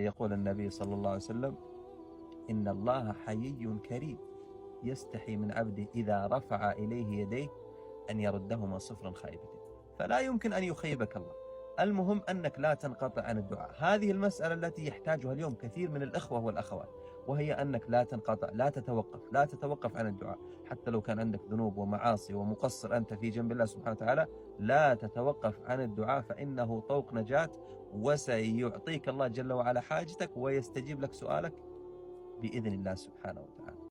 يقول النبي صلى الله عليه وسلم: إن الله حيي كريم يستحي من عبده إذا رفع إليه يديه أن يردهما صفرا خائبتين. فلا يمكن أن يخيبك الله. المهم أنك لا تنقطع عن الدعاء. هذه المسألة التي يحتاجها اليوم كثير من الإخوة والأخوات، وهي أنك لا تنقطع، لا تتوقف عن الدعاء. حتى لو كان عندك ذنوب ومعاصي ومقصر أنت في جنب الله سبحانه وتعالى، لا تتوقف عن الدعاء، فإنه طوق نجاة، وسيعطيك الله جل وعلا حاجتك ويستجيب لك سؤالك بإذن الله سبحانه وتعالى.